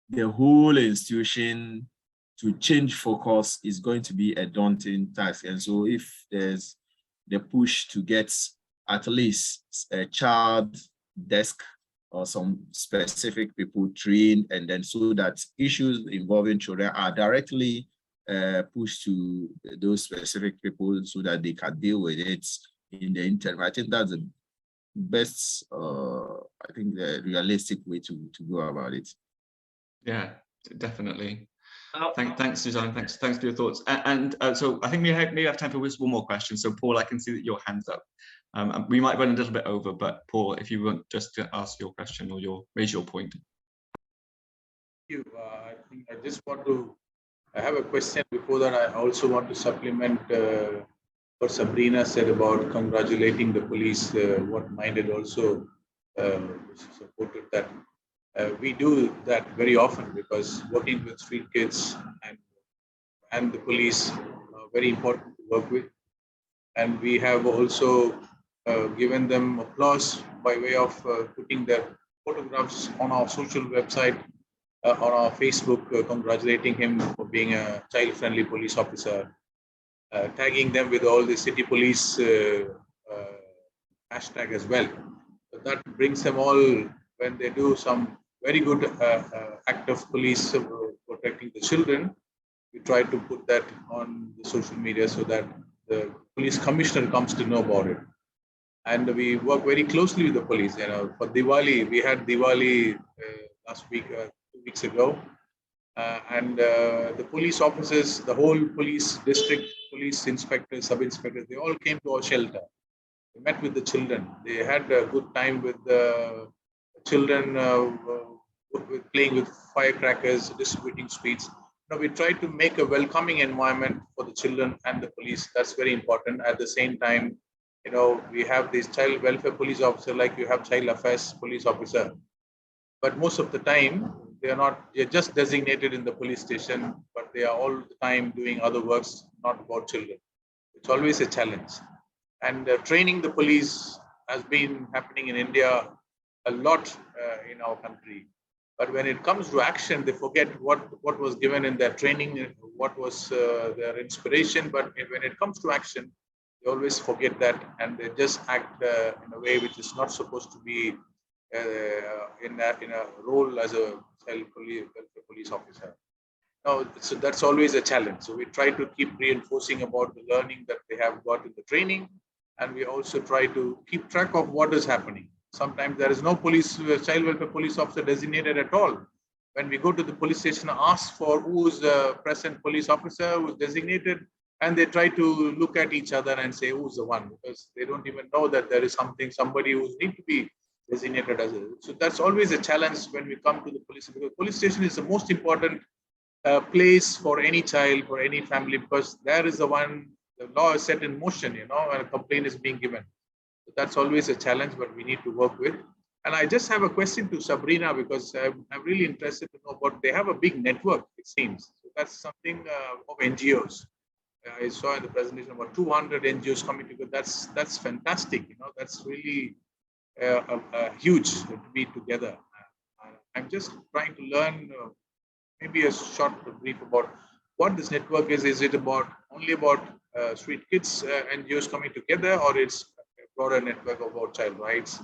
the whole institution to change focus is going to be a daunting task. And so if there's the push to get at least a child desk or some specific people trained, and then so that issues involving children are directly pushed to those specific people so that they can deal with it in the interim. I think that's the best, I think the realistic way to go about it. Yeah, definitely. Thanks, Suzanne. Thanks for your thoughts. And so I think we have time for just one more question. So Paul, I can see that your hand's up. We might run a little bit over, but Paul, if you want just to ask your question or raise your point. Thank you. I think I just want to. I have a question. Before that, I also want to supplement what Sabrina said about congratulating the police. What Minded also supported that. We do that very often, because working with street kids and the police, very important to work with. And we have also given them applause by way of putting their photographs on our social website, on our Facebook, congratulating him for being a child-friendly police officer, tagging them with all the city police hashtag as well. So that brings them all, when they do some very good act of police protecting the children, we try to put that on the social media so that the police commissioner comes to know about it. And we work very closely with the police. You know, for Diwali, we had Diwali last week, 2 weeks ago. The police officers, the whole police district, police inspectors, sub-inspectors, they all came to our shelter. They met with the children. They had a good time with the children, playing with firecrackers, distributing sweets. Now we try to make a welcoming environment for the children and the police. That's very important. At the same time, you know, we have this child welfare police officer, like you have child affairs police officer. But most of the time, they're just designated in the police station, but they are all the time doing other works, not about children. It's always a challenge. And training the police has been happening in India a lot in our country. But when it comes to action, they forget what was given in their training, what was their inspiration. But when it comes to action, they always forget that, and they just act in a way which is not supposed to be in a role as a child police officer. No, so that's always a challenge. So we try to keep reinforcing about the learning that they have got in the training, and we also try to keep track of what is happening. Sometimes there is no child welfare police officer designated at all. When we go to the police station, ask for who is the present police officer, who is designated, and they try to look at each other and say who's the one, because they don't even know that there is somebody who needs to be designated as a. So that's always a challenge when we come to the police, because police station is the most important place for any child, for any family, because there is the one, the law is set in motion, you know, when a complaint is being given. So that's always a challenge, but we need to work with. And I just have a question to Sabrina, because I'm really interested to know about, they have a big network, it seems. So that's something of NGOs. I saw in the presentation about 200 NGOs coming together. That's fantastic, you know, that's really huge to be together. I'm just trying to learn maybe a short brief about what this network is. Is it only about street kids, NGOs coming together, or it's a broader network about child rights?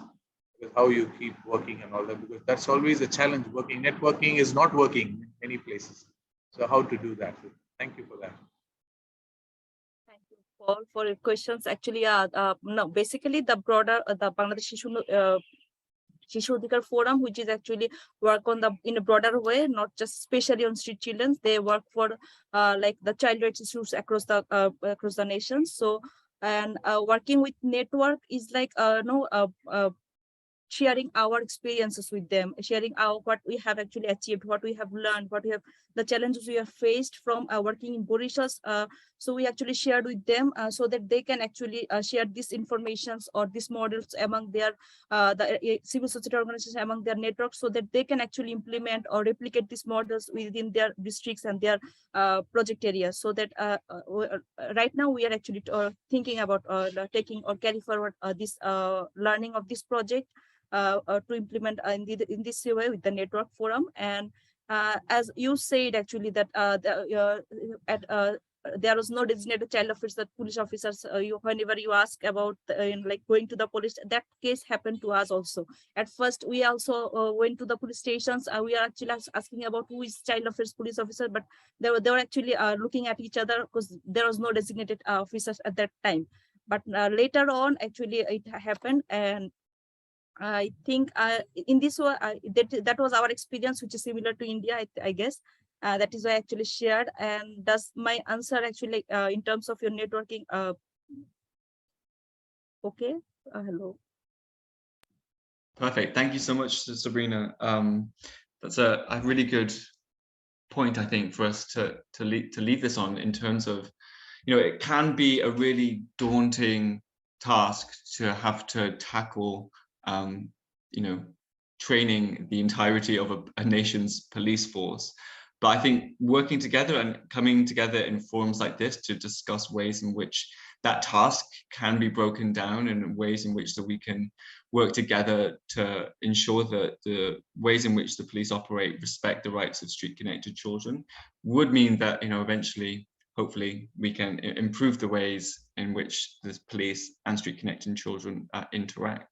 With how you keep working and all that, because that's always a challenge. Networking is not working in many places. So how to do that? Thank you for that. Thank you, Paul, for your questions. Actually, no, basically the broader, the Bangladesh Shishu Adhikar Forum, which is actually work on in a broader way, not just especially on street children. They work for like the child rights issues across the nation. So, and working with network is like sharing our experiences with them, sharing what we have actually achieved, what we have learned, the challenges we have faced from working in Mauritius. So we actually shared with them so that they can actually share these informations or these models among their the civil society organizations, among their networks, so that they can actually implement or replicate these models within their districts and their project areas. So that right now we are actually thinking about taking or carry forward this learning of this project to implement in this way with the network forum. And as you said, actually, that there was no designated child officer, police officers. Whenever you ask about like going to the police, that case happened to us also. At first, we also went to the police stations. We are actually asking about who is child affairs police officer, but they were actually looking at each other because there was no designated officers at that time. But later on, actually, it happened, and I think in this way, that was our experience, which is similar to India, I guess. That is why I actually shared. And does my answer actually in terms of your networking? Okay. Hello. Perfect. Thank you so much, Sabrina. That's a really good point, I think, for us to leave this on, in terms of, it can be a really daunting task to have to tackle training the entirety of a nation's police force. But I think working together and coming together in forums like this to discuss ways in which that task can be broken down and ways in which that we can work together to ensure that the ways in which the police operate respect the rights of street connected children would mean that, you know, eventually, hopefully, we can improve the ways in which the police and street connected children interact.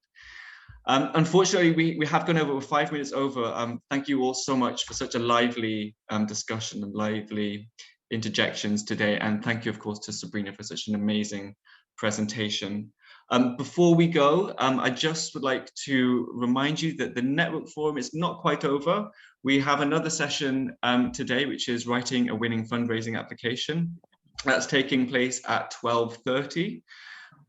Unfortunately, we have gone over 5 minutes over. Thank you all so much for such a lively discussion and lively interjections today. And thank you, of course, to Sabrina for such an amazing presentation. Before we go, I just would like to remind you that the network forum is not quite over. We have another session today, which is writing a winning fundraising application. That's taking place at 12:30.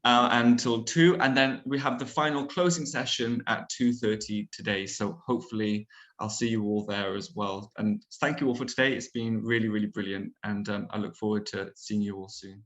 Until 2, and then we have the final closing session at 2:30 today. So hopefully I'll see you all there as well. And thank you all for today. It's been really, really brilliant. And I look forward to seeing you all soon.